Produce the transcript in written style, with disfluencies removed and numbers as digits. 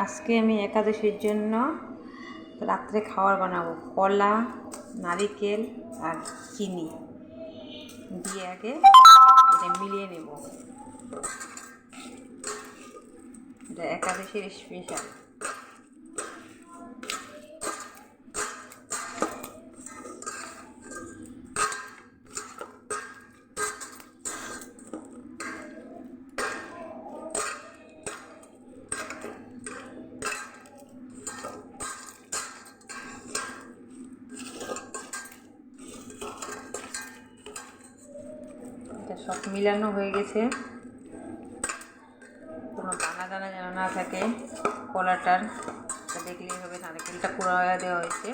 আজকে আমি একাদশীর জন্য রাত্রে খাবার বানাবো। কলা, নারিকেল আর চিনি দিয়ে আগে এটা মিলিয়ে নেব। এটা একাদশীর স্পেশাল। এটা সব মিলানো হয়ে গেছে, কোনো দানা দানা যেন না থাকে কলাটার। দেখলেই হবে নারকেলটা কুড়া দেওয়া হয়েছে।